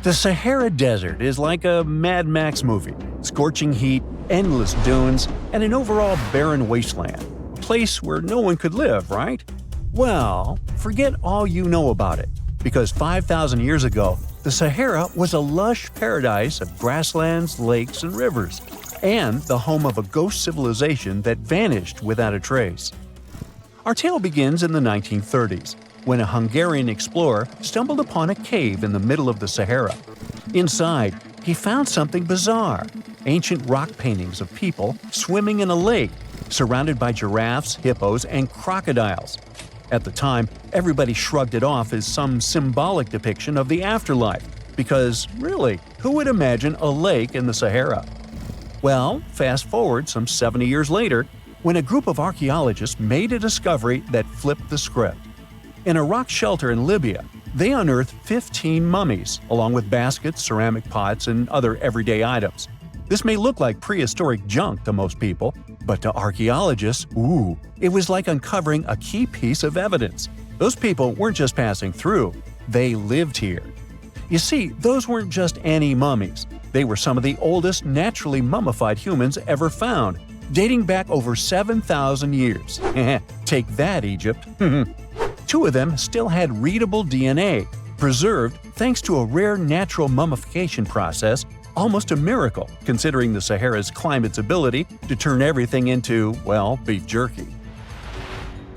The Sahara Desert is like a Mad Max movie. Scorching heat, endless dunes, and an overall barren wasteland. A place where no one could live, right? Well, forget all you know about it. Because 5,000 years ago, the Sahara was a lush paradise of grasslands, lakes, and rivers, and the home of a ghost civilization that vanished without a trace. Our tale begins in the 1930s, when a Hungarian explorer stumbled upon a cave in the middle of the Sahara. Inside, he found something bizarre: ancient rock paintings of people swimming in a lake, surrounded by giraffes, hippos, and crocodiles. At the time, everybody shrugged it off as some symbolic depiction of the afterlife, because, really, who would imagine a lake in the Sahara? Well, fast forward some 70 years later, when a group of archaeologists made a discovery that flipped the script. In a rock shelter in Libya, they unearthed 15 mummies, along with baskets, ceramic pots, and other everyday items. This may look like prehistoric junk to most people, but to archaeologists, it was like uncovering a key piece of evidence. Those people weren't just passing through, they lived here. You see, those weren't just any mummies. They were some of the oldest naturally mummified humans ever found, dating back over 7,000 years. Take that, Egypt. Two of them still had readable DNA, preserved thanks to a rare natural mummification process, almost a miracle considering the Sahara's climate's ability to turn everything into, well, beef jerky.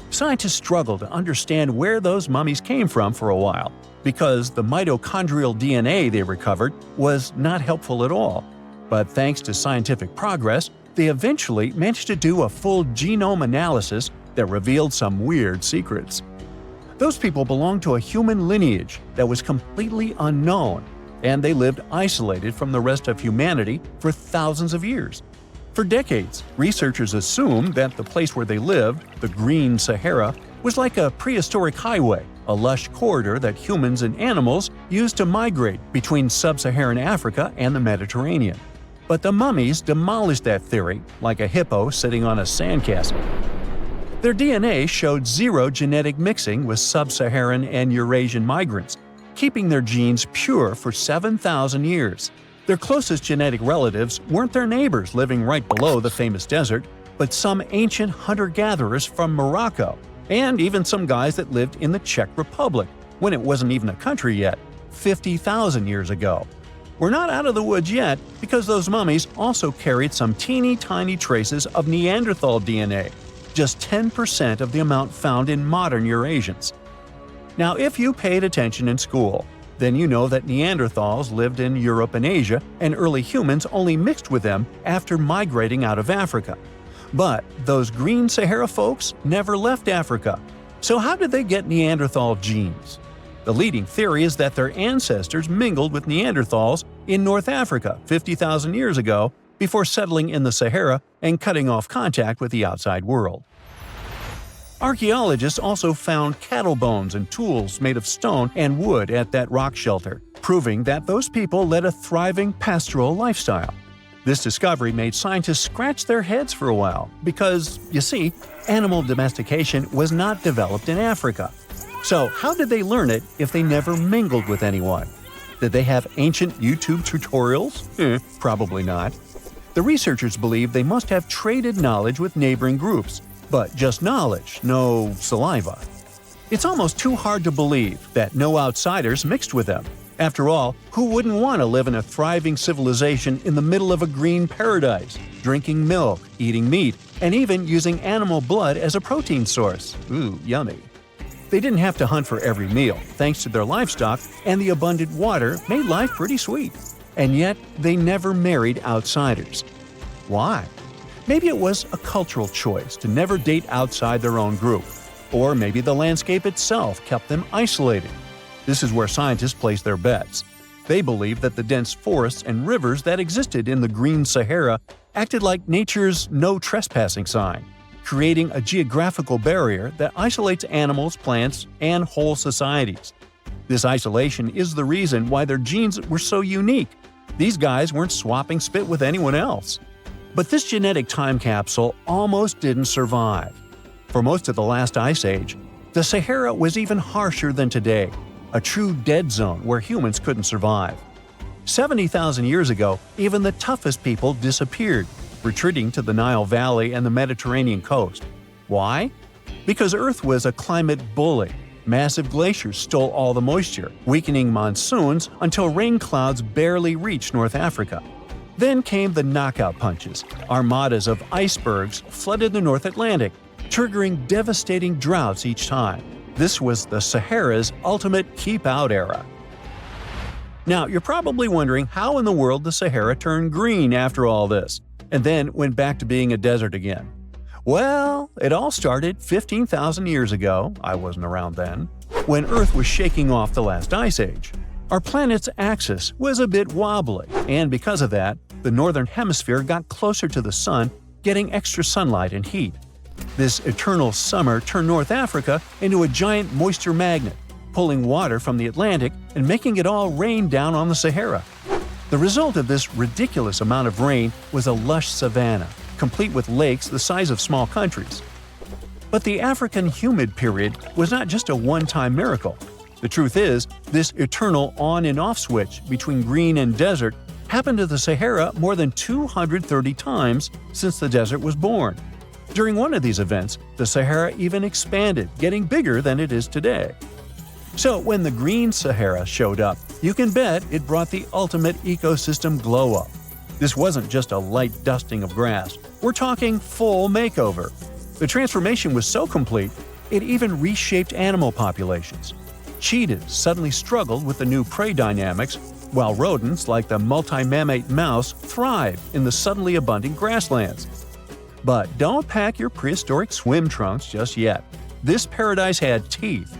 Scientists struggled to understand where those mummies came from for a while, because the mitochondrial DNA they recovered was not helpful at all. But thanks to scientific progress, they eventually managed to do a full genome analysis that revealed some weird secrets. Those people belonged to a human lineage that was completely unknown, and they lived isolated from the rest of humanity for thousands of years. For decades, researchers assumed that the place where they lived, the Green Sahara, was like a prehistoric highway, a lush corridor that humans and animals used to migrate between sub-Saharan Africa and the Mediterranean. But the mummies demolished that theory, like a hippo sitting on a sandcastle. Their DNA showed zero genetic mixing with sub-Saharan and Eurasian migrants, keeping their genes pure for 7,000 years. Their closest genetic relatives weren't their neighbors living right below the famous desert, but some ancient hunter-gatherers from Morocco, and even some guys that lived in the Czech Republic, when it wasn't even a country yet, 50,000 years ago. We're not out of the woods yet, because those mummies also carried some teeny-tiny traces of Neanderthal DNA, just 10% of the amount found in modern Eurasians. Now, if you paid attention in school, then you know that Neanderthals lived in Europe and Asia, and early humans only mixed with them after migrating out of Africa. But those Green Sahara folks never left Africa. So how did they get Neanderthal genes? The leading theory is that their ancestors mingled with Neanderthals in North Africa 50,000 years ago before settling in the Sahara and cutting off contact with the outside world. Archaeologists also found cattle bones and tools made of stone and wood at that rock shelter, proving that those people led a thriving pastoral lifestyle. This discovery made scientists scratch their heads for a while because, you see, animal domestication was not developed in Africa. So how did they learn it if they never mingled with anyone? Did they have ancient YouTube tutorials? Probably not. The researchers believe they must have traded knowledge with neighboring groups, but just knowledge, no saliva. It's almost too hard to believe that no outsiders mixed with them. After all, who wouldn't want to live in a thriving civilization in the middle of a green paradise, drinking milk, eating meat, and even using animal blood as a protein source? Ooh, yummy. They didn't have to hunt for every meal, thanks to their livestock, and the abundant water made life pretty sweet. And yet, they never married outsiders. Why? Maybe it was a cultural choice to never date outside their own group. Or maybe the landscape itself kept them isolated. This is where scientists place their bets. They believe that the dense forests and rivers that existed in the Green Sahara acted like nature's no trespassing sign, creating a geographical barrier that isolates animals, plants, and whole societies. This isolation is the reason why their genes were so unique. These guys weren't swapping spit with anyone else. But this genetic time capsule almost didn't survive. For most of the last ice age, the Sahara was even harsher than today, a true dead zone where humans couldn't survive. 70,000 years ago, even the toughest people disappeared, retreating to the Nile Valley and the Mediterranean coast. Why? Because Earth was a climate bully. Massive glaciers stole all the moisture, weakening monsoons until rain clouds barely reached North Africa. Then came the knockout punches. Armadas of icebergs flooded the North Atlantic, triggering devastating droughts each time. This was the Sahara's ultimate keep-out era. Now, you're probably wondering how in the world the Sahara turned green after all this, and then went back to being a desert again. Well, it all started 15,000 years ago, I wasn't around then, when Earth was shaking off the last ice age. Our planet's axis was a bit wobbly, and because of that, the northern hemisphere got closer to the sun, getting extra sunlight and heat. This eternal summer turned North Africa into a giant moisture magnet, pulling water from the Atlantic and making it all rain down on the Sahara. The result of this ridiculous amount of rain was a lush savanna, complete with lakes the size of small countries. But the African humid period was not just a one-time miracle. The truth is, this eternal on and off switch between green and desert happened to the Sahara more than 230 times since the desert was born. During one of these events, the Sahara even expanded, getting bigger than it is today. So when the green Sahara showed up, you can bet it brought the ultimate ecosystem glow-up. This wasn't just a light dusting of grass. We're talking full makeover. The transformation was so complete, it even reshaped animal populations. Cheetahs suddenly struggled with the new prey dynamics, while rodents like the multi-mammate mouse thrived in the suddenly abundant grasslands. But don't pack your prehistoric swim trunks just yet. This paradise had teeth.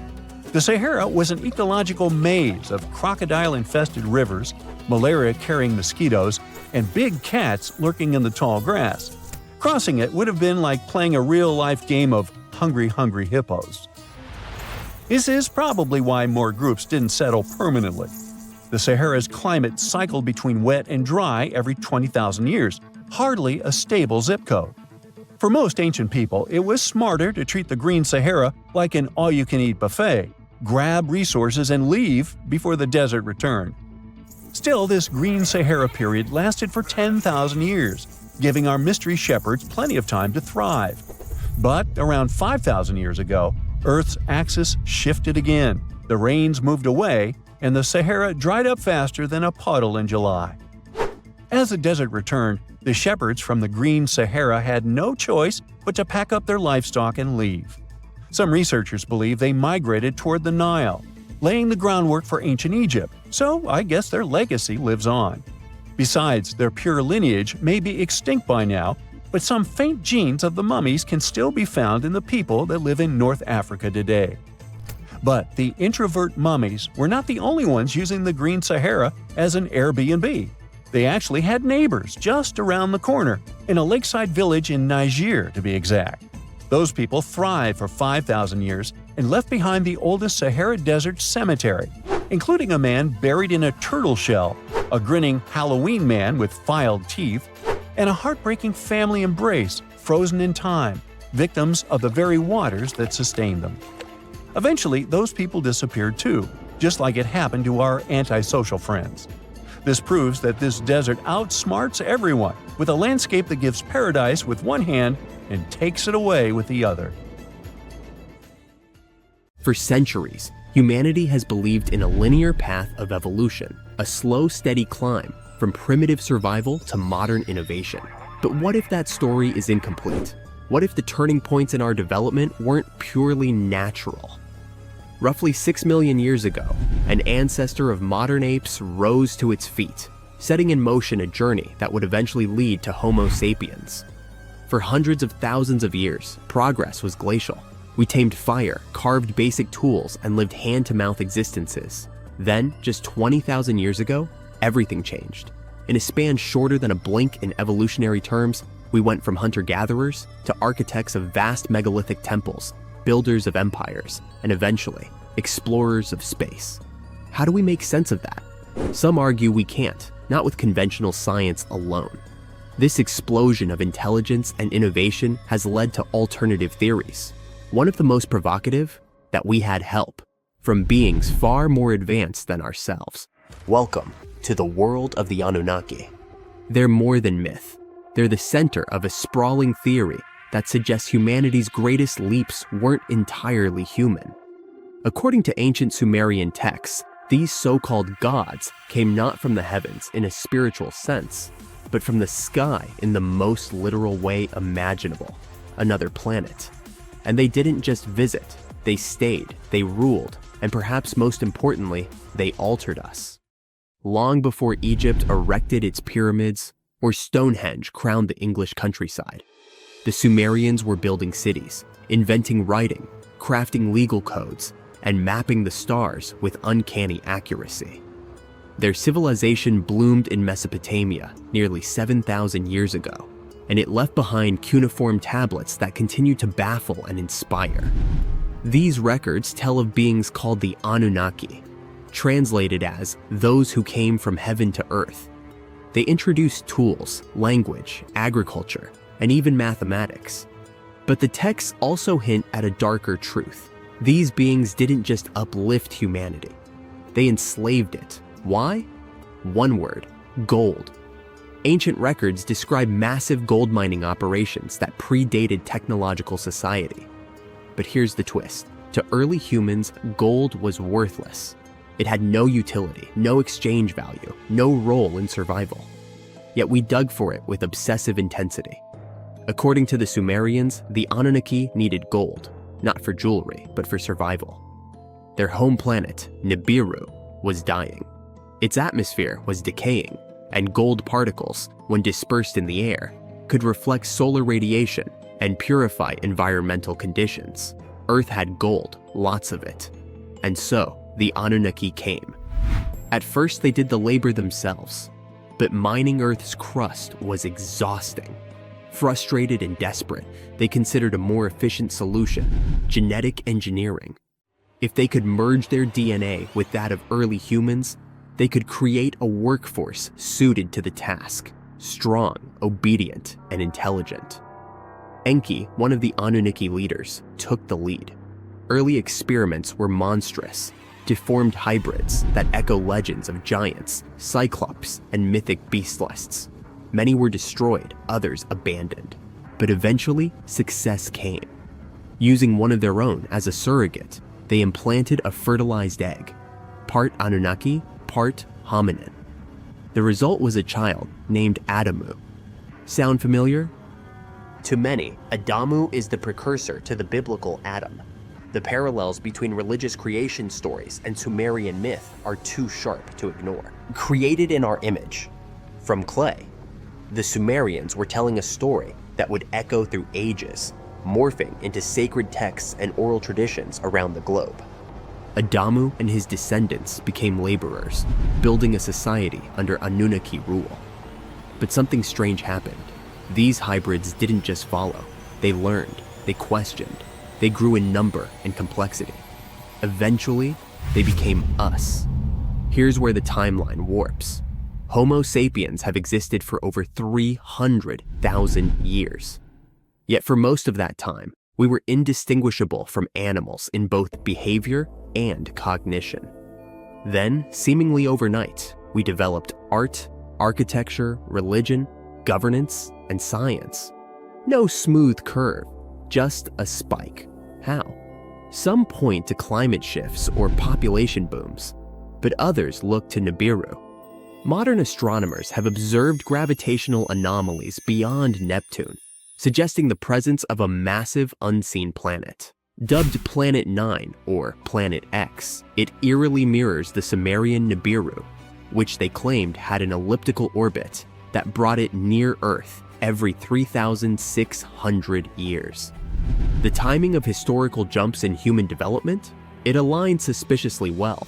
The Sahara was an ecological maze of crocodile-infested rivers, malaria-carrying mosquitoes, and big cats lurking in the tall grass. Crossing it would have been like playing a real-life game of Hungry Hungry Hippos. This is probably why more groups didn't settle permanently. The Sahara's climate cycled between wet and dry every 20,000 years, hardly a stable zip code. For most ancient people, it was smarter to treat the green Sahara like an all-you-can-eat buffet, grab resources and leave before the desert returned. Still, this green Sahara period lasted for 10,000 years, giving our mystery shepherds plenty of time to thrive. But around 5,000 years ago, Earth's axis shifted again, the rains moved away, and the Sahara dried up faster than a puddle in July. As the desert returned, the shepherds from the green Sahara had no choice but to pack up their livestock and leave. Some researchers believe they migrated toward the Nile, laying the groundwork for ancient Egypt, so I guess their legacy lives on. Besides, their pure lineage may be extinct by now, but some faint genes of the mummies can still be found in the people that live in North Africa today. But the introvert mummies were not the only ones using the green Sahara as an Airbnb. They actually had neighbors just around the corner, in a lakeside village in Niger to be exact. Those people thrived for 5,000 years and left behind the oldest Sahara Desert cemetery, including a man buried in a turtle shell, a grinning Halloween man with filed teeth, and a heartbreaking family embrace frozen in time, victims of the very waters that sustained them. Eventually, those people disappeared too, just like it happened to our antisocial friends. This proves that this desert outsmarts everyone, with a landscape that gives paradise with one hand and takes it away with the other. For centuries, humanity has believed in a linear path of evolution, a slow, steady climb from primitive survival to modern innovation. But what if that story is incomplete? What if the turning points in our development weren't purely natural? Roughly 6 million years ago, an ancestor of modern apes rose to its feet, setting in motion a journey that would eventually lead to Homo sapiens. For hundreds of thousands of years, progress was glacial. We tamed fire, carved basic tools, and lived hand-to-mouth existences. Then, just 20,000 years ago, everything changed. In a span shorter than a blink in evolutionary terms, we went from hunter-gatherers to architects of vast megalithic temples, builders of empires, and eventually, explorers of space. How do we make sense of that? Some argue we can't, not with conventional science alone. This explosion of intelligence and innovation has led to alternative theories. One of the most provocative, that we had help from beings far more advanced than ourselves. Welcome to the world of the Anunnaki. They're more than myth. They're the center of a sprawling theory that suggests humanity's greatest leaps weren't entirely human. According to ancient Sumerian texts, these so-called gods came not from the heavens in a spiritual sense, but from the sky in the most literal way imaginable, another planet. And they didn't just visit, they stayed, they ruled, and perhaps most importantly, they altered us. Long before Egypt erected its pyramids or Stonehenge crowned the English countryside, the Sumerians were building cities, inventing writing, crafting legal codes, and mapping the stars with uncanny accuracy. Their civilization bloomed in Mesopotamia nearly 7,000 years ago, and it left behind cuneiform tablets that continue to baffle and inspire. These records tell of beings called the Anunnaki, translated as those who came from heaven to earth. They introduced tools, language, agriculture, and even mathematics. But the texts also hint at a darker truth. These beings didn't just uplift humanity. They enslaved it. Why? One word: gold. Ancient records describe massive gold mining operations that predated technological society. But here's the twist. To early humans, gold was worthless. It had no utility, no exchange value, no role in survival. Yet we dug for it with obsessive intensity. According to the Sumerians, the Anunnaki needed gold, not for jewelry, but for survival. Their home planet, Nibiru, was dying. Its atmosphere was decaying, and gold particles, when dispersed in the air, could reflect solar radiation and purify environmental conditions. Earth had gold, lots of it. And so, the Anunnaki came. At first, they did the labor themselves, but mining Earth's crust was exhausting. Frustrated and desperate, they considered a more efficient solution: genetic engineering. If they could merge their DNA with that of early humans, they could create a workforce suited to the task, strong, obedient, and intelligent. Enki, one of the Anunnaki leaders, took the lead. Early experiments were monstrous, deformed hybrids that echo legends of giants, cyclops, and mythic beastlists. Many were destroyed, others abandoned. But eventually, success came. Using one of their own as a surrogate, they implanted a fertilized egg, part Anunnaki, part hominin. The result was a child named Adamu. Sound familiar? To many, Adamu is the precursor to the biblical Adam. The parallels between religious creation stories and Sumerian myth are too sharp to ignore. Created in our image, from clay, the Sumerians were telling a story that would echo through ages, morphing into sacred texts and oral traditions around the globe. Adamu and his descendants became laborers, building a society under Anunnaki rule. But something strange happened. These hybrids didn't just follow. They learned, they questioned, they grew in number and complexity. Eventually, they became us. Here's where the timeline warps. Homo sapiens have existed for over 300,000 years. Yet for most of that time, we were indistinguishable from animals in both behavior and cognition. Then, seemingly overnight, we developed art, architecture, religion, governance, and science. No smooth curve, just a spike. How? Some point to climate shifts or population booms, but others look to Nibiru. Modern astronomers have observed gravitational anomalies beyond Neptune, suggesting the presence of a massive unseen planet. Dubbed Planet 9 or Planet X, it eerily mirrors the Sumerian Nibiru, which they claimed had an elliptical orbit that brought it near Earth every 3,600 years. The timing of historical jumps in human development? It aligned suspiciously well.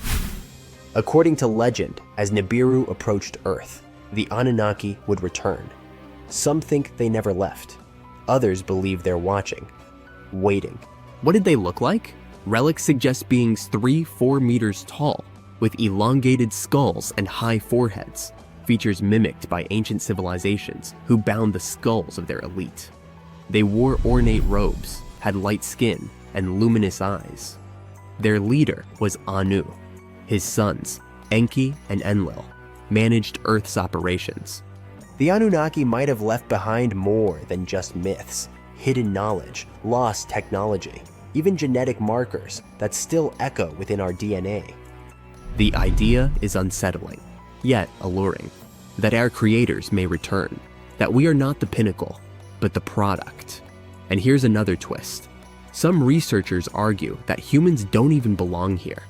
According to legend, as Nibiru approached Earth, the Anunnaki would return. Some think they never left. Others believe they're watching, waiting. What did they look like? Relics suggest beings 3-4 meters tall, with elongated skulls and high foreheads, features mimicked by ancient civilizations who bound the skulls of their elite. They wore ornate robes, had light skin, and luminous eyes. Their leader was Anu. His sons, Enki and Enlil, managed Earth's operations. The Anunnaki might have left behind more than just myths, hidden knowledge, lost technology, even genetic markers that still echo within our DNA. The idea is unsettling, yet alluring, that our creators may return, that we are not the pinnacle, but the product. And here's another twist. Some researchers argue that humans don't even belong here.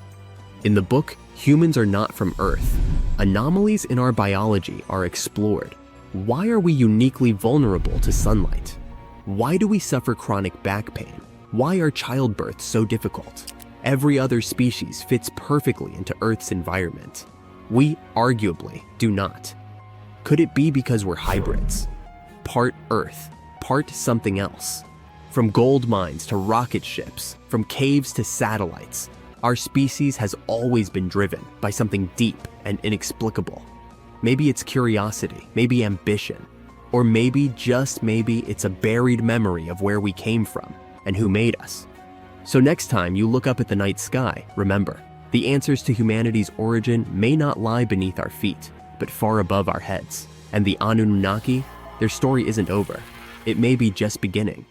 In the book, Humans Are Not from Earth, anomalies in our biology are explored. Why are we uniquely vulnerable to sunlight? Why do we suffer chronic back pain? Why are childbirths so difficult? Every other species fits perfectly into Earth's environment. We arguably do not. Could it be because we're hybrids? Part Earth, part something else. From gold mines to rocket ships, from caves to satellites, our species has always been driven by something deep and inexplicable. Maybe it's curiosity, maybe ambition, or maybe, just maybe, it's a buried memory of where we came from and who made us. So next time you look up at the night sky, remember, the answers to humanity's origin may not lie beneath our feet, but far above our heads. And the Anunnaki, their story isn't over. It may be just beginning.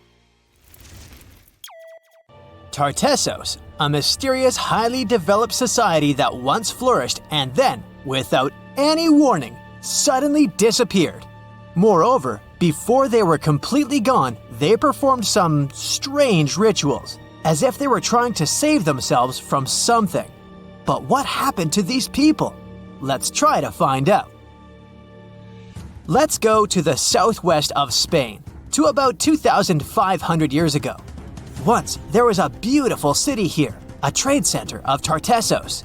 Tartessos, a mysterious, highly developed society that once flourished and then, without any warning, suddenly disappeared. Moreover, before they were completely gone, they performed some strange rituals, as if they were trying to save themselves from something. But what happened to these people? Let's try to find out. Let's go to the southwest of Spain, to about 2,500 years ago. Once, there was a beautiful city here, a trade center of Tartessos.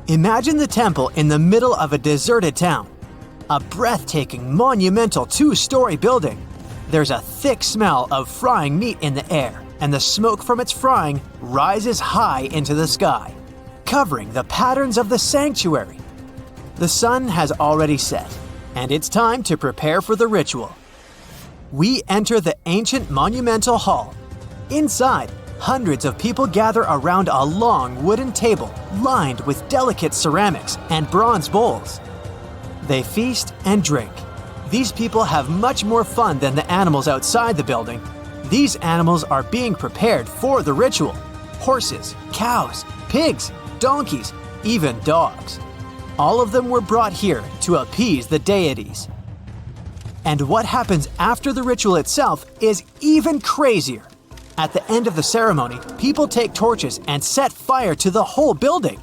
Imagine the temple in the middle of a deserted town. A breathtaking, monumental two-story building. There's a thick smell of frying meat in the air, and the smoke from its frying rises high into the sky, covering the patterns of the sanctuary. The sun has already set, and it's time to prepare for the ritual. We enter the ancient monumental hall. Inside, hundreds of people gather around a long wooden table lined with delicate ceramics and bronze bowls. They feast and drink. These people have much more fun than the animals outside the building. These animals are being prepared for the ritual. Horses, cows, pigs, donkeys, even dogs. All of them were brought here to appease the deities. And what happens after the ritual itself is even crazier. At the end of the ceremony, people take torches and set fire to the whole building.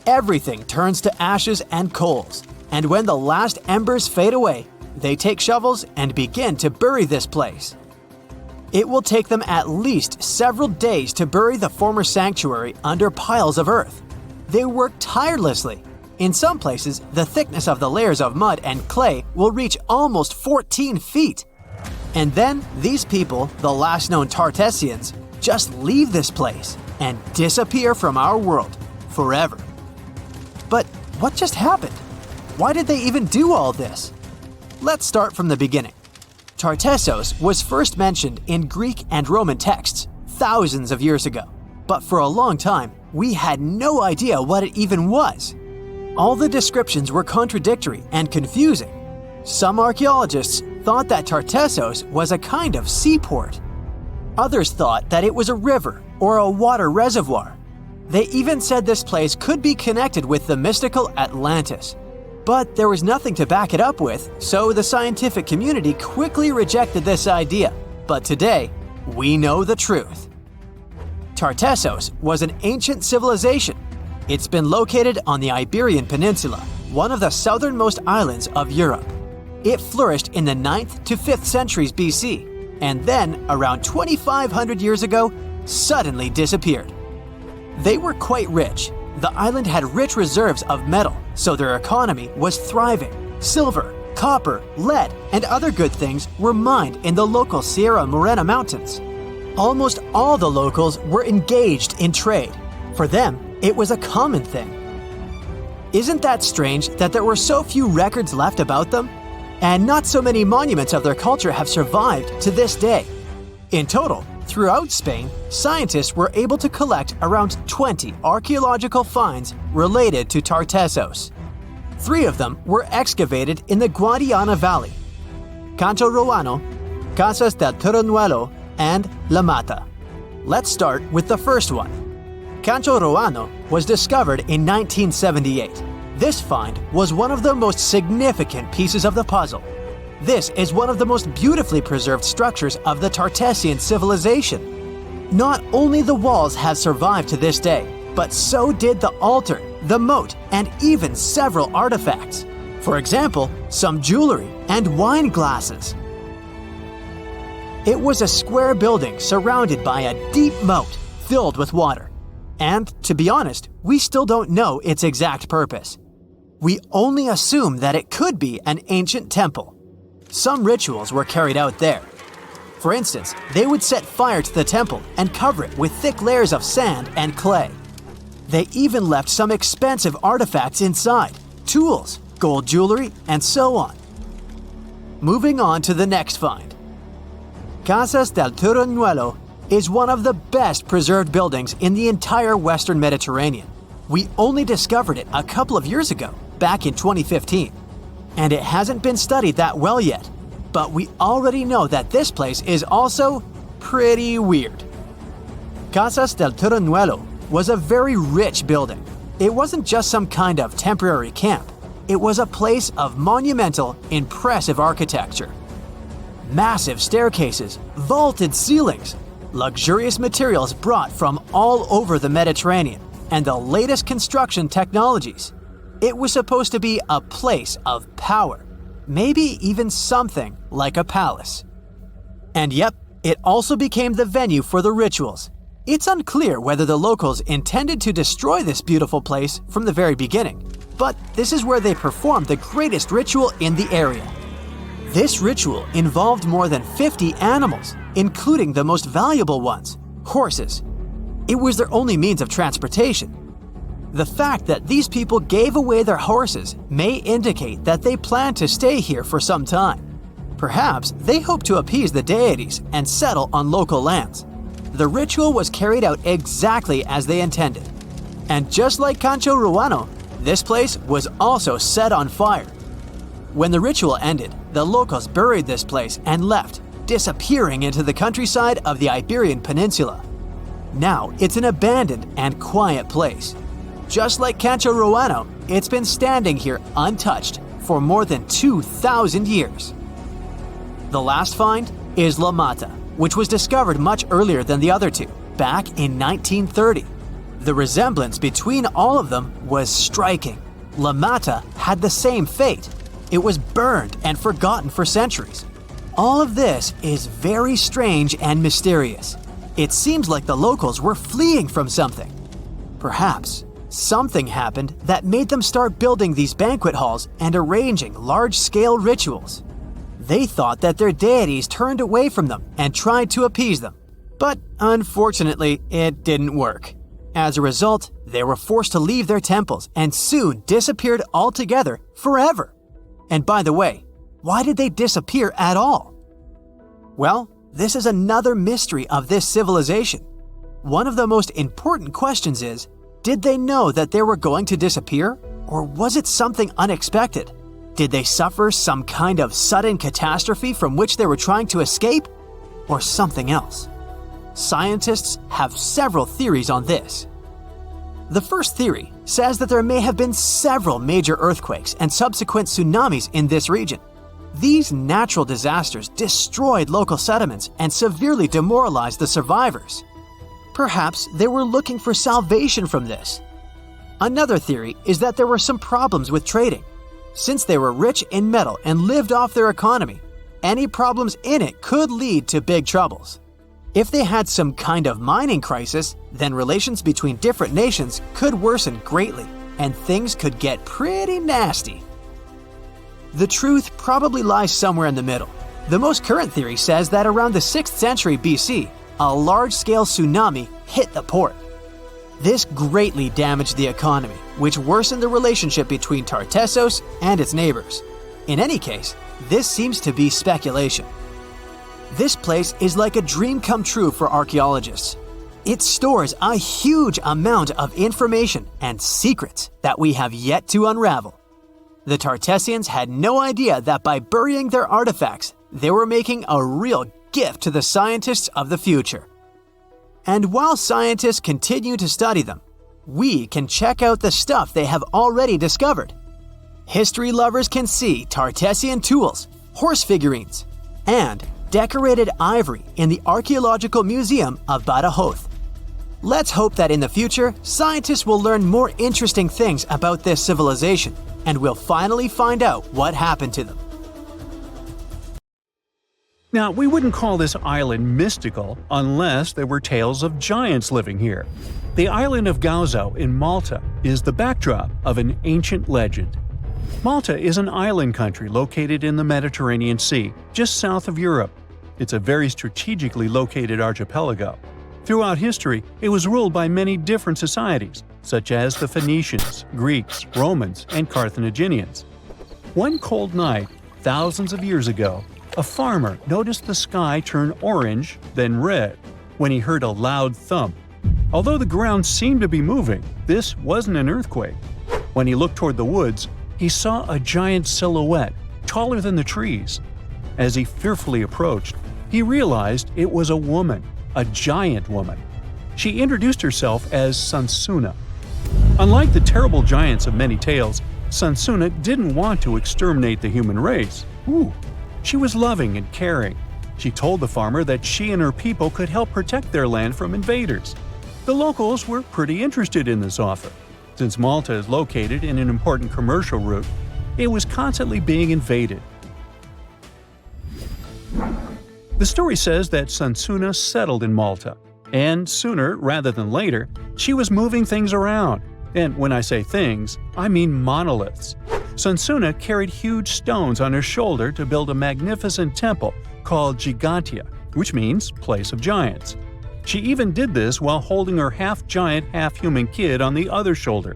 Everything turns to ashes and coals, and when the last embers fade away, they take shovels and begin to bury this place. It will take them at least several days to bury the former sanctuary under piles of earth. They work tirelessly. In some places, the thickness of the layers of mud and clay will reach almost 14 feet. And then, these people, the last known Tartessians, just leave this place and disappear from our world forever. But what just happened? Why did they even do all this? Let's start from the beginning. Tartessos was first mentioned in Greek and Roman texts thousands of years ago, but for a long time, we had no idea what it even was. All the descriptions were contradictory and confusing. Some archaeologists thought that Tartessos was a kind of seaport. Others thought that it was a river or a water reservoir. They even said this place could be connected with the mystical Atlantis. But there was nothing to back it up with, so the scientific community quickly rejected this idea. But today, we know the truth. Tartessos was an ancient civilization. It's been located on the Iberian Peninsula, one of the southernmost islands of Europe. It flourished in the 9th to 5th centuries BC, and then, around 2,500 years ago, suddenly disappeared. They were quite rich. The island had rich reserves of metal, so their economy was thriving. Silver, copper, lead, and other good things were mined in the local Sierra Morena mountains. Almost all the locals were engaged in trade. For them, it was a common thing. Isn't that strange that there were so few records left about them? And not so many monuments of their culture have survived to this day. In total, Throughout Spain, scientists were able to collect around 20 archaeological finds related to Tartessos. 3 of them were excavated in the Guadiana Valley: Cancho Ruano, Casas del Turrunuelo, and La Mata. Let's start with the first one. Cancho Ruano was discovered in 1978. This find was one of the most significant pieces of the puzzle. This is one of the most beautifully preserved structures of the Tartessian civilization. Not only the walls have survived to this day, but so did the altar, the moat, and even several artifacts. For example, some jewelry and wine glasses. It was a square building surrounded by a deep moat filled with water. And, to be honest, we still don't know its exact purpose. We only assume that it could be an ancient temple. Some rituals were carried out there. For instance, they would set fire to the temple and cover it with thick layers of sand and clay. They even left some expensive artifacts inside, tools, gold jewelry, and so on. Moving on to the next find. Casas del Turrunuelo is one of the best preserved buildings in the entire Western Mediterranean. We only discovered it a couple of years ago, back in 2015. And it hasn't been studied that well yet, but we already know that this place is also pretty weird. Casas del Turrunuelo was a very rich building. It wasn't just some kind of temporary camp. It was a place of monumental, impressive architecture. Massive staircases, vaulted ceilings, luxurious materials brought from all over the Mediterranean, and the latest construction technologies. It was supposed to be a place of power, maybe even something like a palace. And yep, it also became the venue for the rituals. It's unclear whether the locals intended to destroy this beautiful place from the very beginning, but this is where they performed the greatest ritual in the area. This ritual involved more than 50 animals, including the most valuable ones, horses. It was their only means of transportation. The fact that these people gave away their horses may indicate that they plan to stay here for some time. Perhaps they hope to appease the deities and settle on local lands. The ritual was carried out exactly as they intended. And just like Cancho Ruano, this place was also set on fire. When the ritual ended, the locals buried this place and left, disappearing into the countryside of the Iberian Peninsula. Now it's an abandoned and quiet place. Just like Cancho Ruano, it's been standing here untouched for more than 2,000 years. The last find is La Mata, which was discovered much earlier than the other two, back in 1930. The resemblance between all of them was striking. La Mata had the same fate. It was burned and forgotten for centuries. All of this is very strange and mysterious. It seems like the locals were fleeing from something. Perhaps something happened that made them start building these banquet halls and arranging large-scale rituals. They thought that their deities turned away from them and tried to appease them. But unfortunately, it didn't work. As a result, they were forced to leave their temples and soon disappeared altogether forever. And by the way, why did they disappear at all? Well, this is another mystery of this civilization. One of the most important questions is, did they know that they were going to disappear? Or was it something unexpected? Did they suffer some kind of sudden catastrophe from which they were trying to escape? Or something else? Scientists have several theories on this. The first theory says that there may have been several major earthquakes and subsequent tsunamis in this region. These natural disasters destroyed local settlements and severely demoralized the survivors. Perhaps they were looking for salvation from this. Another theory is that there were some problems with trading. Since they were rich in metal and lived off their economy, any problems in it could lead to big troubles. If they had some kind of mining crisis, then relations between different nations could worsen greatly, and things could get pretty nasty. The truth probably lies somewhere in the middle. The most current theory says that around the 6th century BC, a large-scale tsunami hit the port. This greatly damaged the economy, which worsened the relationship between Tartessos and its neighbors. In any case, this seems to be speculation. This place is like a dream come true for archaeologists. It stores a huge amount of information and secrets that we have yet to unravel. The Tartessians had no idea that by burying their artifacts, they were making a real gift to the scientists of the future. And while scientists continue to study them, we can check out the stuff they have already discovered. History lovers can see Tartessian tools, horse figurines, and decorated ivory in the Archaeological Museum of Badajoz. Let's hope that in the future, scientists will learn more interesting things about this civilization, and we'll finally find out what happened to them. Now, we wouldn't call this island mystical unless there were tales of giants living here. The island of Gozo in Malta is the backdrop of an ancient legend. Malta is an island country located in the Mediterranean Sea, just south of Europe. It's a very strategically located archipelago. Throughout history, it was ruled by many different societies, such as the Phoenicians, Greeks, Romans, and Carthaginians. One cold night, thousands of years ago, a farmer noticed the sky turn orange, then red, when he heard a loud thump. Although the ground seemed to be moving, this wasn't an earthquake. When he looked toward the woods, he saw a giant silhouette, taller than the trees. As he fearfully approached, he realized it was a woman, a giant woman. She introduced herself as Sansuna. Unlike the terrible giants of many tales, Sansuna didn't want to exterminate the human race. She was loving and caring. She told the farmer that she and her people could help protect their land from invaders. The locals were pretty interested in this offer. Since Malta is located in an important commercial route, it was constantly being invaded. The story says that Sansuna settled in Malta, and sooner rather than later, she was moving things around. And when I say things, I mean monoliths. Sansuna carried huge stones on her shoulder to build a magnificent temple called Gigantia, which means place of giants. She even did this while holding her half-giant, half-human kid on the other shoulder.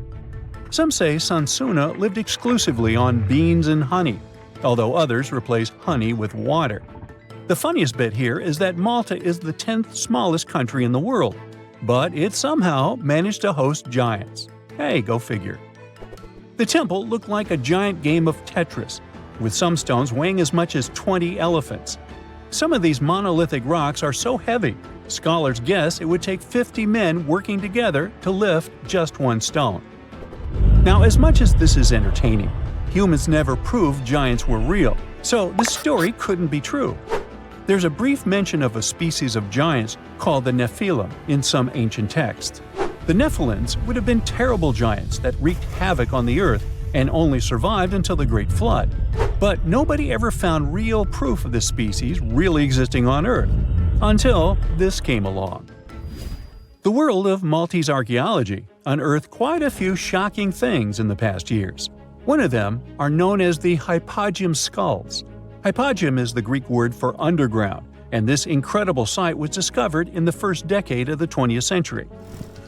Some say Sansuna lived exclusively on beans and honey, although others replaced honey with water. The funniest bit here is that Malta is the 10th smallest country in the world, but it somehow managed to host giants. Hey, go figure. The temple looked like a giant game of Tetris, with some stones weighing as much as 20 elephants. Some of these monolithic rocks are so heavy, scholars guess it would take 50 men working together to lift just one stone. Now, as much as this is entertaining, humans never proved giants were real, so this story couldn't be true. There's a brief mention of a species of giants called the Nephilim in some ancient texts. The Nephilims would have been terrible giants that wreaked havoc on the earth and only survived until the Great Flood. But nobody ever found real proof of this species really existing on Earth, until this came along. The world of Maltese archaeology unearthed quite a few shocking things in the past years. One of them are known as the hypogeum skulls. Hypogeum is the Greek word for underground, and this incredible site was discovered in the first decade of the 20th century.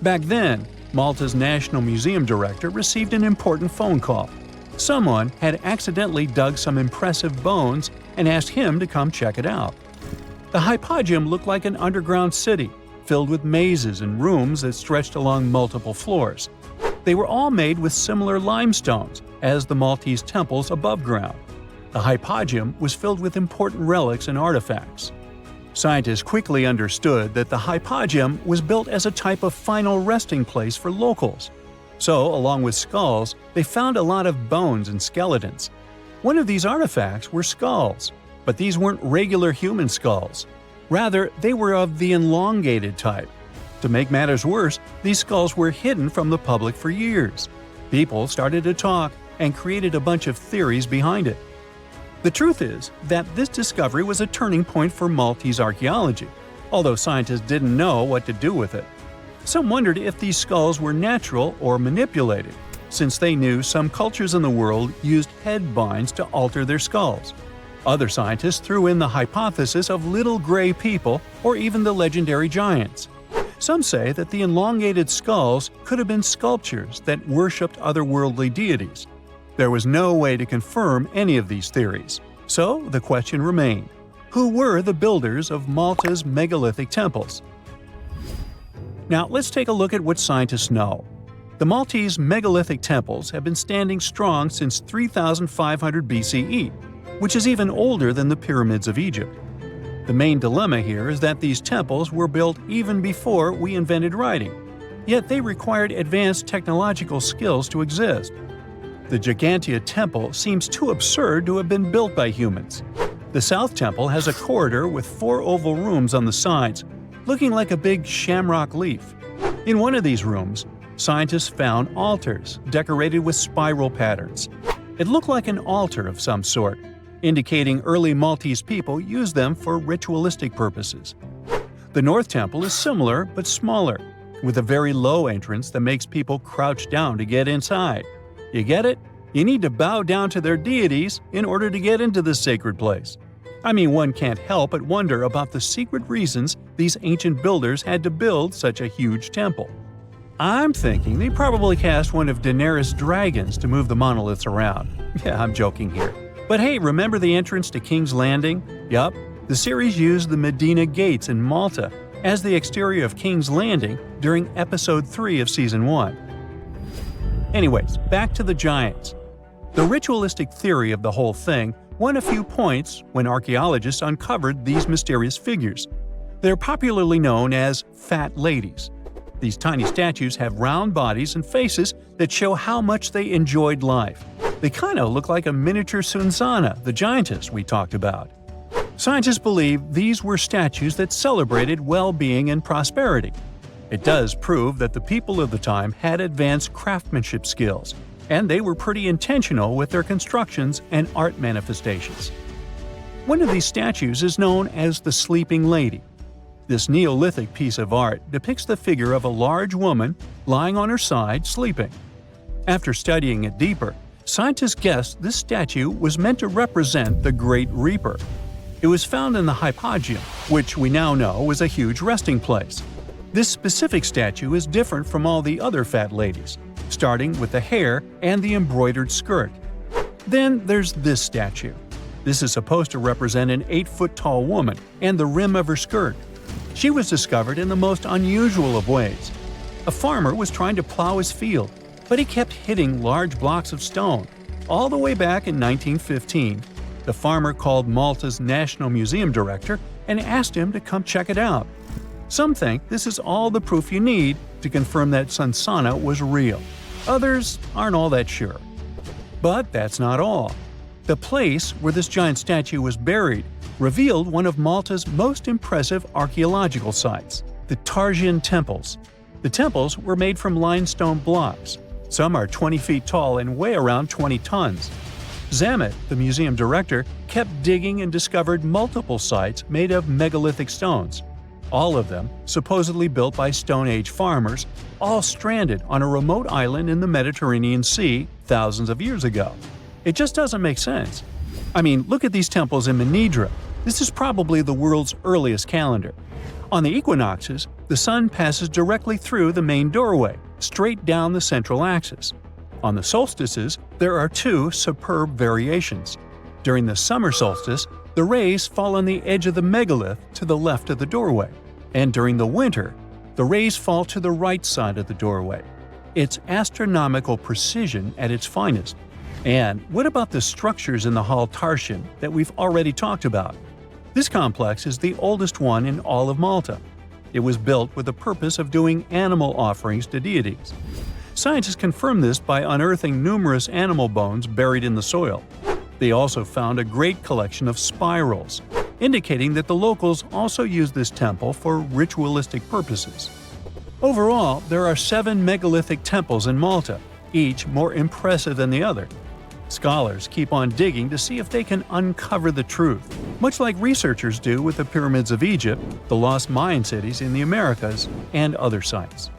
Back then, Malta's National Museum director received an important phone call. Someone had accidentally dug some impressive bones and asked him to come check it out. The hypogeum looked like an underground city, filled with mazes and rooms that stretched along multiple floors. They were all made with similar limestones as the Maltese temples above ground. The hypogeum was filled with important relics and artifacts. Scientists quickly understood that the hypogeum was built as a type of final resting place for locals. So, along with skulls, they found a lot of bones and skeletons. One of these artifacts were skulls, but these weren't regular human skulls. Rather, they were of the elongated type. To make matters worse, these skulls were hidden from the public for years. People started to talk and created a bunch of theories behind it. The truth is that this discovery was a turning point for Maltese archaeology, although scientists didn't know what to do with it. Some wondered if these skulls were natural or manipulated, since they knew some cultures in the world used head binds to alter their skulls. Other scientists threw in the hypothesis of little gray people or even the legendary giants. Some say that the elongated skulls could have been sculptures that worshipped otherworldly deities. There was no way to confirm any of these theories, so the question remained: Who were the builders of Malta's megalithic temples? Now, let's take a look at what scientists know. The Maltese megalithic temples have been standing strong since 3500 BCE, which is even older than the pyramids of Egypt. The main dilemma here is that these temples were built even before we invented writing, yet they required advanced technological skills to exist. The Gigantea Temple seems too absurd to have been built by humans. The South Temple has a corridor with 4 oval rooms on the sides, looking like a big shamrock leaf. In one of these rooms, scientists found altars decorated with spiral patterns. It looked like an altar of some sort, indicating early Maltese people used them for ritualistic purposes. The North Temple is similar but smaller, with a very low entrance that makes people crouch down to get inside. You get it? You need to bow down to their deities in order to get into this sacred place. I mean, one can't help but wonder about the secret reasons these ancient builders had to build such a huge temple. I'm thinking they probably cast one of Daenerys' dragons to move the monoliths around. Yeah, I'm joking here. But hey, remember the entrance to King's Landing? Yup, the series used the Medina Gates in Malta as the exterior of King's Landing during Episode 3 of Season 1. Anyways, back to the giants. The ritualistic theory of the whole thing won a few points when archaeologists uncovered these mysterious figures. They're popularly known as fat ladies. These tiny statues have round bodies and faces that show how much they enjoyed life. They kind of look like a miniature Sunsana, the giantess we talked about. Scientists believe these were statues that celebrated well-being and prosperity. It does prove that the people of the time had advanced craftsmanship skills, and they were pretty intentional with their constructions and art manifestations. One of these statues is known as the Sleeping Lady. This Neolithic piece of art depicts the figure of a large woman lying on her side sleeping. After studying it deeper, scientists guessed this statue was meant to represent the Great Reaper. It was found in the hypogeum, which we now know is a huge resting place. This specific statue is different from all the other fat ladies, starting with the hair and the embroidered skirt. Then there's this statue. This is supposed to represent an 8-foot-tall woman and the rim of her skirt. She was discovered in the most unusual of ways. A farmer was trying to plow his field, but he kept hitting large blocks of stone. All the way back in 1915, the farmer called Malta's National Museum director and asked him to come check it out. Some think this is all the proof you need to confirm that Sunsana was real. Others aren't all that sure. But that's not all. The place where this giant statue was buried revealed one of Malta's most impressive archaeological sites, the Tartessos temples. The temples were made from limestone blocks. Some are 20 feet tall and weigh around 20 tons. Zamet, the museum director, kept digging and discovered multiple sites made of megalithic stones. All of them supposedly built by Stone Age farmers, all stranded on a remote island in the Mediterranean Sea thousands of years ago. It just doesn't make sense. I mean, look at these temples in Manidra. This is probably the world's earliest calendar. On the equinoxes, the sun passes directly through the main doorway, straight down the central axis. On the solstices, there are 2 superb variations. During the summer solstice, the rays fall on the edge of the megalith to the left of the doorway, and during the winter, the rays fall to the right side of the doorway. It's astronomical precision at its finest. And what about the structures in the Hall Tartessos that we've already talked about? This complex is the oldest one in all of Malta. It was built with the purpose of doing animal offerings to deities. Scientists confirm this by unearthing numerous animal bones buried in the soil. They also found a great collection of spirals, indicating that the locals also used this temple for ritualistic purposes. Overall, there are 7 megalithic temples in Malta, each more impressive than the other. Scholars keep on digging to see if they can uncover the truth, much like researchers do with the pyramids of Egypt, the lost Mayan cities in the Americas, and other sites.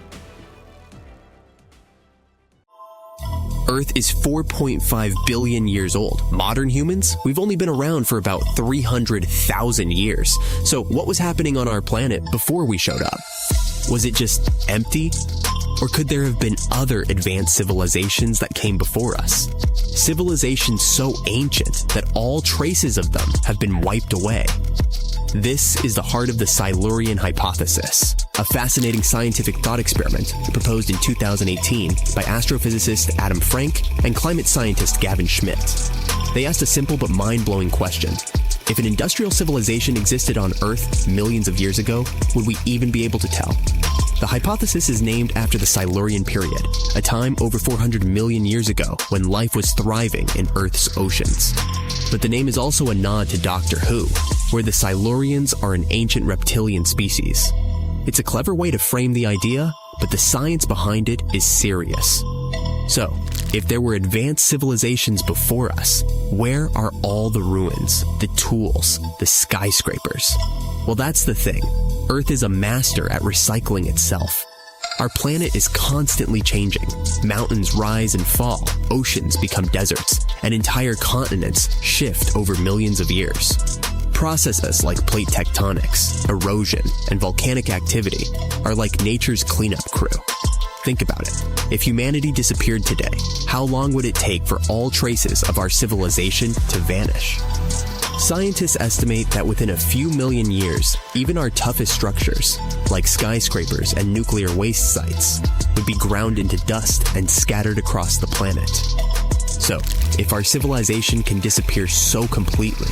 Earth is 4.5 billion years old. Modern humans, we've only been around for about 300,000 years. So what was happening on our planet before we showed up? Was it just empty? Or could there have been other advanced civilizations that came before us? Civilizations so ancient that all traces of them have been wiped away. This is the heart of the Silurian hypothesis, a fascinating scientific thought experiment proposed in 2018 by astrophysicist Adam Frank and climate scientist Gavin Schmidt. They asked a simple but mind-blowing question. If an industrial civilization existed on Earth millions of years ago, would we even be able to tell? The hypothesis is named after the Silurian period, a time over 400 million years ago when life was thriving in Earth's oceans. But the name is also a nod to Doctor Who, where the Silurians are an ancient reptilian species. It's a clever way to frame the idea, but the science behind it is serious. So, if there were advanced civilizations before us, where are all the ruins, the tools, the skyscrapers? Well, that's the thing. Earth is a master at recycling itself. Our planet is constantly changing. Mountains rise and fall, oceans become deserts, and entire continents shift over millions of years. Processes like plate tectonics, erosion, and volcanic activity are like nature's cleanup crew. Think about it. If humanity disappeared today, how long would it take for all traces of our civilization to vanish? Scientists estimate that within a few million years, even our toughest structures, like skyscrapers and nuclear waste sites, would be ground into dust and scattered across the planet. So, if our civilization can disappear so completely,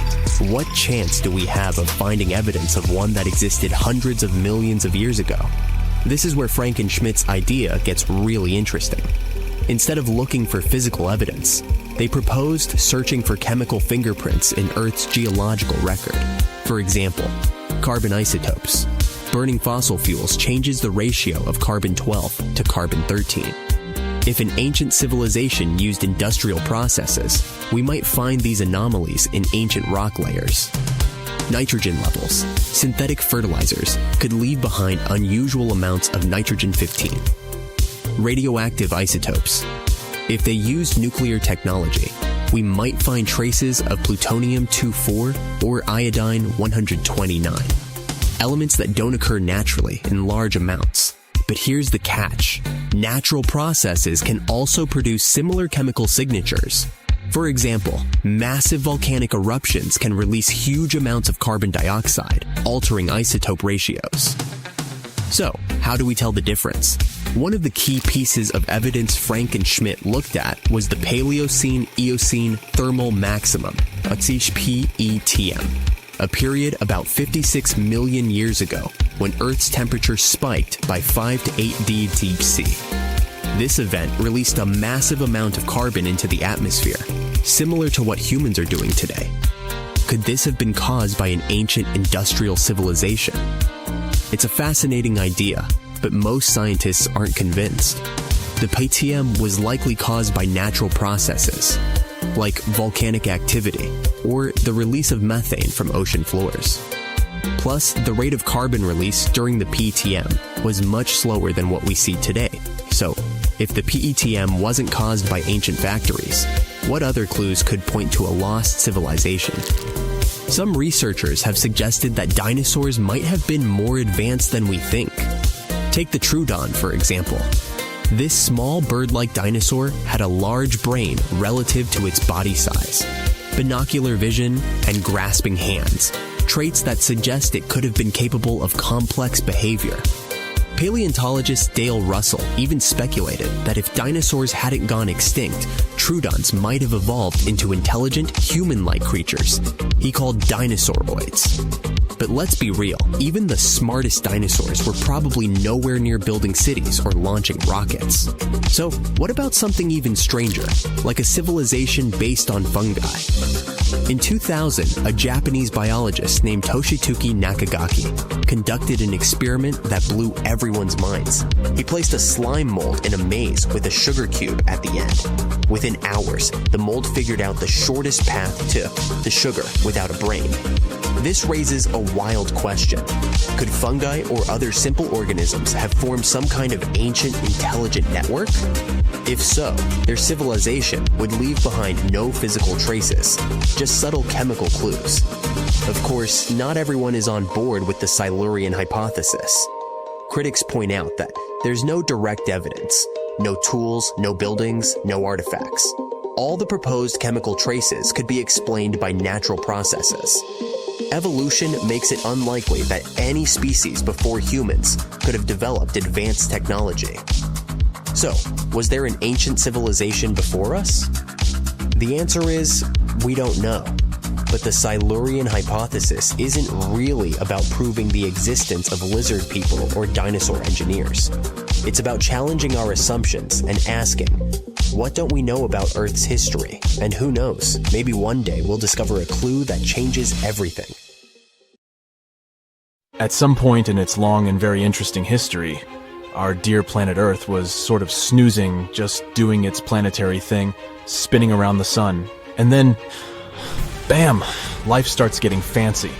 what chance do we have of finding evidence of one that existed hundreds of millions of years ago? This is where Frank and Schmidt's idea gets really interesting. Instead of looking for physical evidence, they proposed searching for chemical fingerprints in Earth's geological record. For example, carbon isotopes. Burning fossil fuels changes the ratio of carbon-12 to carbon-13. If an ancient civilization used industrial processes, we might find these anomalies in ancient rock layers. Nitrogen levels. Synthetic fertilizers could leave behind unusual amounts of nitrogen-15. Radioactive isotopes. If they used nuclear technology, we might find traces of plutonium-24 or iodine-129. Elements that don't occur naturally in large amounts. But here's the catch. Natural processes can also produce similar chemical signatures. For example, massive volcanic eruptions can release huge amounts of carbon dioxide, altering isotope ratios. So, how do we tell the difference? One of the key pieces of evidence Frank and Schmidt looked at was the Paleocene-Eocene thermal maximum, PETM, a period about 56 million years ago when Earth's temperature spiked by 5 to 8 deep C. This event released a massive amount of carbon into the atmosphere, similar to what humans are doing today. Could this have been caused by an ancient industrial civilization? It's a fascinating idea, but most scientists aren't convinced. The PETM was likely caused by natural processes, like volcanic activity or the release of methane from ocean floors. Plus, the rate of carbon release during the PETM was much slower than what we see today. So, if the PETM wasn't caused by ancient factories, what other clues could point to a lost civilization? Some researchers have suggested that dinosaurs might have been more advanced than we think. Take the Troodon, for example. This small bird-like dinosaur had a large brain relative to its body size, binocular vision, and grasping hands, traits that suggest it could have been capable of complex behavior. Paleontologist Dale Russell even speculated that if dinosaurs hadn't gone extinct, Troodons might have evolved into intelligent, human-like creatures he called dinosauroids. But let's be real, even the smartest dinosaurs were probably nowhere near building cities or launching rockets. So, what about something even stranger, like a civilization based on fungi? In 2000, a Japanese biologist named Toshituki Nakagaki conducted an experiment that blew everyone's minds. He placed a slime mold in a maze with a sugar cube at the end. Within hours, the mold figured out the shortest path to the sugar without a brain. This raises a wild question. Could fungi or other simple organisms have formed some kind of ancient intelligent network? If so, their civilization would leave behind no physical traces, just subtle chemical clues. Of course, not everyone is on board with the Silurian hypothesis. Critics point out that There's no direct evidence. No tools, no buildings, no artifacts. All the proposed chemical traces could be explained by natural processes. Evolution makes it unlikely that any species before humans could have developed advanced technology. So, was there an ancient civilization before us? The answer is, we don't know. But the Silurian hypothesis isn't really about proving the existence of lizard people or dinosaur engineers. It's about challenging our assumptions and asking, what don't we know about Earth's history? And who knows, maybe one day we'll discover a clue that changes everything. At some point in its long and very interesting history, our dear planet Earth was sort of snoozing, just doing its planetary thing, spinning around the sun. And then, bam, life starts getting fancy.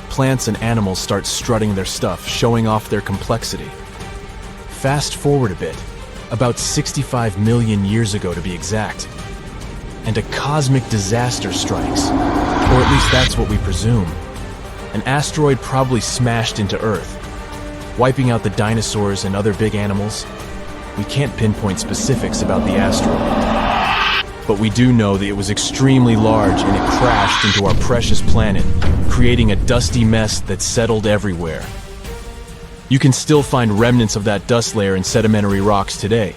Plants and animals start strutting their stuff, showing off their complexity. Fast forward a bit, about 65 million years ago to be exact, and a cosmic disaster strikes, or at least that's what we presume. An asteroid probably smashed into Earth, wiping out the dinosaurs and other big animals. We can't pinpoint specifics about the asteroid, but we do know that it was extremely large and it crashed into our precious planet, creating a dusty mess that settled everywhere. You can still find remnants of that dust layer in sedimentary rocks today.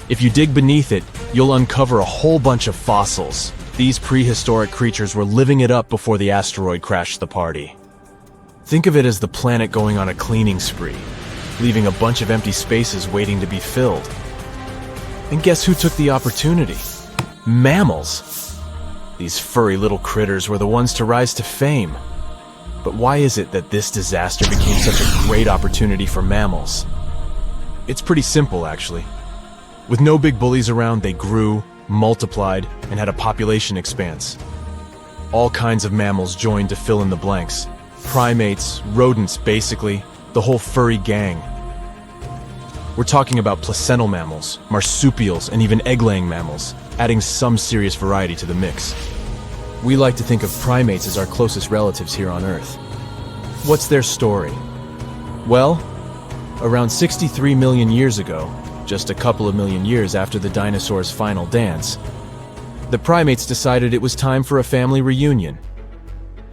If you dig beneath it, you'll uncover a whole bunch of fossils. These prehistoric creatures were living it up before the asteroid crashed the party. Think of it as the planet going on a cleaning spree, leaving a bunch of empty spaces waiting to be filled. And guess who took the opportunity? Mammals. These furry little critters were the ones to rise to fame. But why is it that this disaster became such a great opportunity for mammals? It's pretty simple, actually. With no big bullies around, they grew, multiplied, and had a population expanse. All kinds of mammals joined to fill in the blanks. Primates, rodents, basically, the whole furry gang. We're talking about placental mammals, marsupials, and even egg-laying mammals, adding some serious variety to the mix. We like to think of primates as our closest relatives here on Earth. What's their story? Well, around 63 million years ago, just a couple of million years after the dinosaurs' final dance, the primates decided it was time for a family reunion.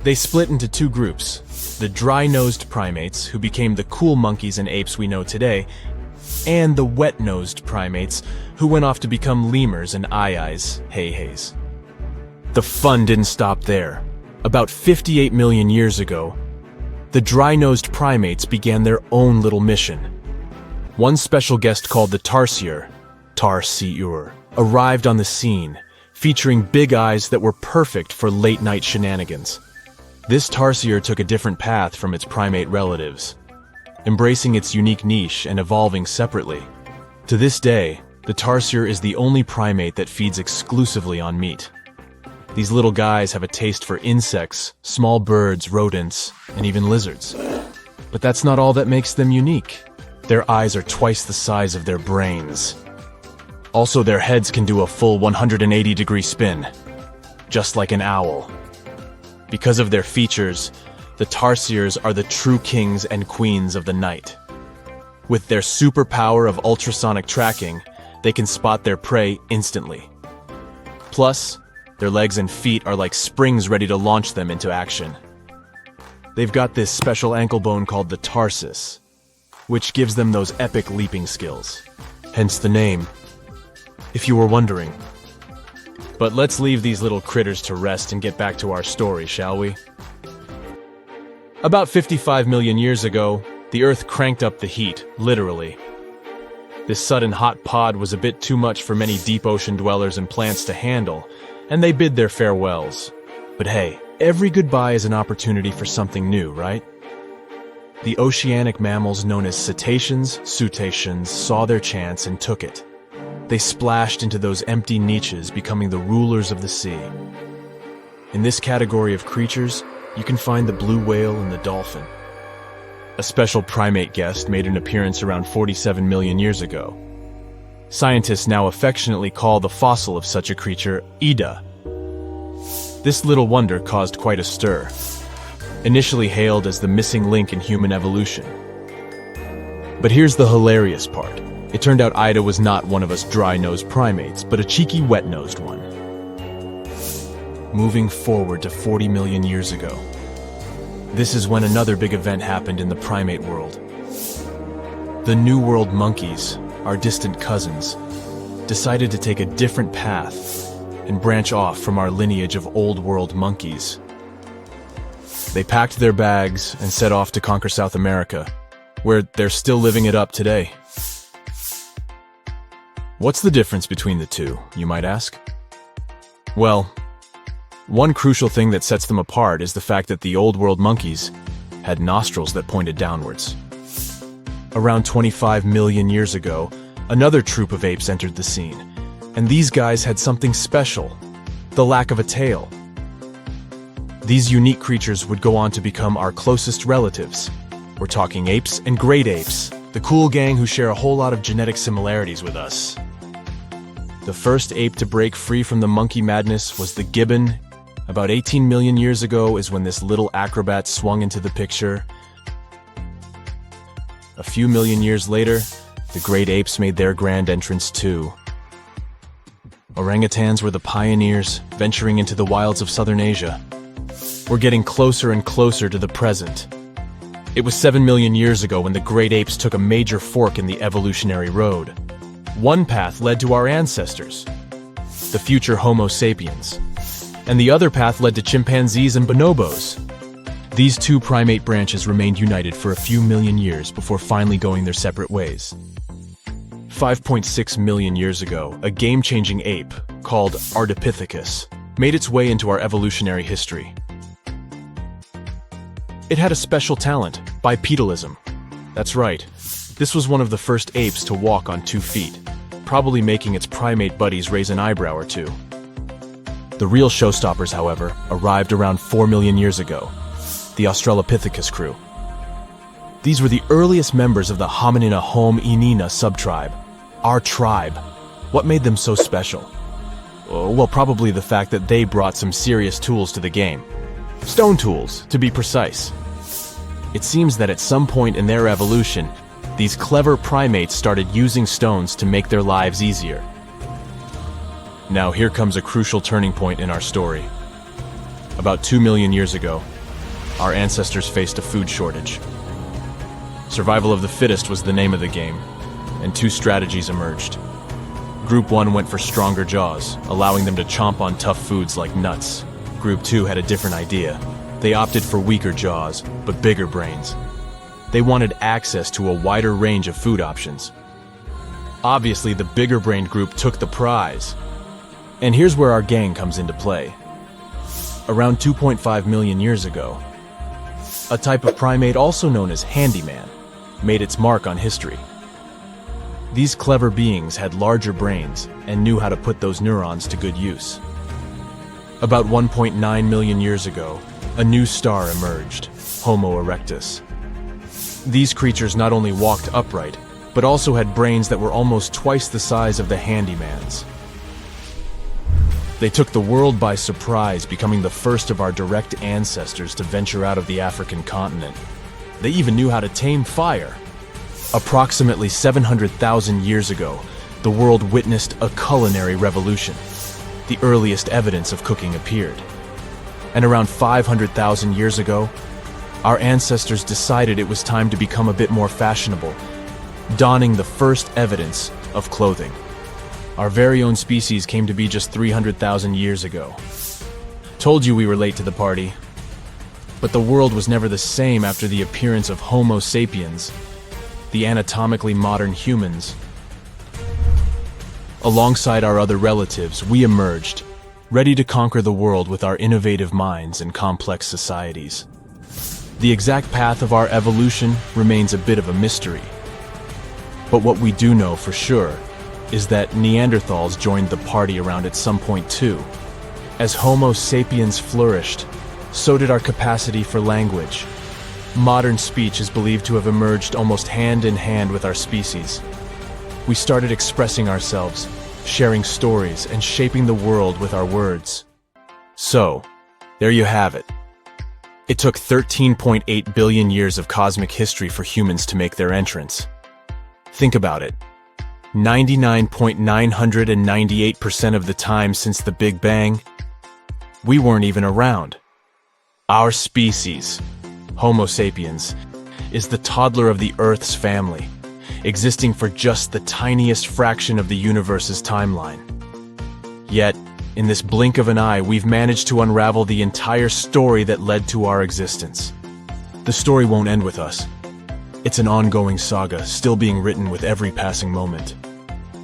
They split into two groups, the dry-nosed primates, who became the cool monkeys and apes we know today, and the wet-nosed primates, who went off to become lemurs and aye-ayes, hey-hays. The fun didn't stop there. About 58 million years ago, the dry-nosed primates began their own little mission. One special guest called the Tarsier, arrived on the scene, featuring big eyes that were perfect for late-night shenanigans. This Tarsier took a different path from its primate relatives, embracing its unique niche and evolving separately. To this day, the Tarsier is the only primate that feeds exclusively on meat. These little guys have a taste for insects, small birds, rodents, and even lizards. But that's not all that makes them unique. Their eyes are twice the size of their brains. Also, their heads can do a full 180-degree spin, just like an owl. Because of their features, the Tarsiers are the true kings and queens of the night. With their superpower of ultrasonic tracking, they can spot their prey instantly. Plus, their legs and feet are like springs ready to launch them into action. They've got this special ankle bone called the tarsus, which gives them those epic leaping skills. Hence the name, if you were wondering. But let's leave these little critters to rest and get back to our story, shall we? About 55 million years ago, the Earth cranked up the heat, literally. This sudden hot pod was a bit too much for many deep ocean dwellers and plants to handle, and they bid their farewells. But hey, every goodbye is an opportunity for something new, right? The oceanic mammals known as cetaceans, saw their chance and took it. They splashed into those empty niches, becoming the rulers of the sea. In this category of creatures, you can find the blue whale and the dolphin. A special primate guest made an appearance around 47 million years ago. Scientists now affectionately call the fossil of such a creature Ida. This little wonder caused quite a stir. Initially hailed as the missing link in human evolution. But here's the hilarious part. It turned out Ida was not one of us dry-nosed primates, but a cheeky wet-nosed one. Moving forward to 40 million years ago. This is when another big event happened in the primate world. The New World monkeys, our distant cousins, decided to take a different path and branch off from our lineage of Old World monkeys. They packed their bags and set off to conquer South America, where they're still living it up today. What's the difference between the two, you might ask? Well, one crucial thing that sets them apart is the fact that the Old World monkeys had nostrils that pointed downwards. Around 25 million years ago, another troop of apes entered the scene, and these guys had something special: the lack of a tail. These unique creatures would go on to become our closest relatives. We're talking apes and great apes, the cool gang who share a whole lot of genetic similarities with us. The first ape to break free from the monkey madness was the gibbon. About 18 million years ago is when this little acrobat swung into the picture. A few million years later, the great apes made their grand entrance too. Orangutans were the pioneers, venturing into the wilds of southern Asia. We're getting closer and closer to the present. It was 7 million years ago when the great apes took a major fork in the evolutionary road. One path led to our ancestors, the future Homo sapiens, and the other path led to chimpanzees and bonobos. These two primate branches remained united for a few million years before finally going their separate ways. 5.6 million years ago, a game-changing ape called Ardipithecus made its way into our evolutionary history. It had a special talent, bipedalism. That's right, this was one of the first apes to walk on 2 feet, probably making its primate buddies raise an eyebrow or two. The real showstoppers, however, arrived around 4 million years ago, the Australopithecus crew. These were the earliest members of the Hominina hominina subtribe, our tribe. What made them so special? Well, probably the fact that they brought some serious tools to the game. Stone tools, to be precise. It seems that at some point in their evolution, these clever primates started using stones to make their lives easier. Now here comes a crucial turning point in our story. About 2 million years ago, our ancestors faced a food shortage. Survival of the fittest was the name of the game, and 2 strategies emerged. Group 1 went for stronger jaws, allowing them to chomp on tough foods like nuts. Group 2 had a different idea. They opted for weaker jaws, but bigger brains. They wanted access to a wider range of food options. Obviously, the bigger-brained group took the prize. And here's where our gang comes into play. Around 2.5 million years ago, a type of primate also known as handyman made its mark on history. These clever beings had larger brains and knew how to put those neurons to good use. About 1.9 million years ago, a new star emerged, Homo erectus. These creatures not only walked upright, but also had brains that were almost twice the size of the handyman's. They took the world by surprise, becoming the first of our direct ancestors to venture out of the African continent. They even knew how to tame fire. Approximately 700,000 years ago, the world witnessed a culinary revolution. The earliest evidence of cooking appeared. And around 500,000 years ago, our ancestors decided it was time to become a bit more fashionable, donning the first evidence of clothing. Our very own species came to be just 300,000 years ago. Told you we were late to the party. But the world was never the same after the appearance of Homo sapiens, the anatomically modern humans. Alongside our other relatives, we emerged, ready to conquer the world with our innovative minds and complex societies. The exact path of our evolution remains a bit of a mystery. But what we do know for sure is that Neanderthals joined the party around at some point too. As Homo sapiens flourished, so did our capacity for language. Modern speech is believed to have emerged almost hand in hand with our species. We started expressing ourselves, sharing stories, and shaping the world with our words. So, there you have it. It took 13.8 billion years of cosmic history for humans to make their entrance. Think about it. 99.998% of the time since the Big Bang, we weren't even around. Our species, Homo sapiens, is the toddler of the Earth's family, existing for just the tiniest fraction of the universe's timeline. Yet, in this blink of an eye, we've managed to unravel the entire story that led to our existence. The story won't end with us. It's an ongoing saga, still being written with every passing moment.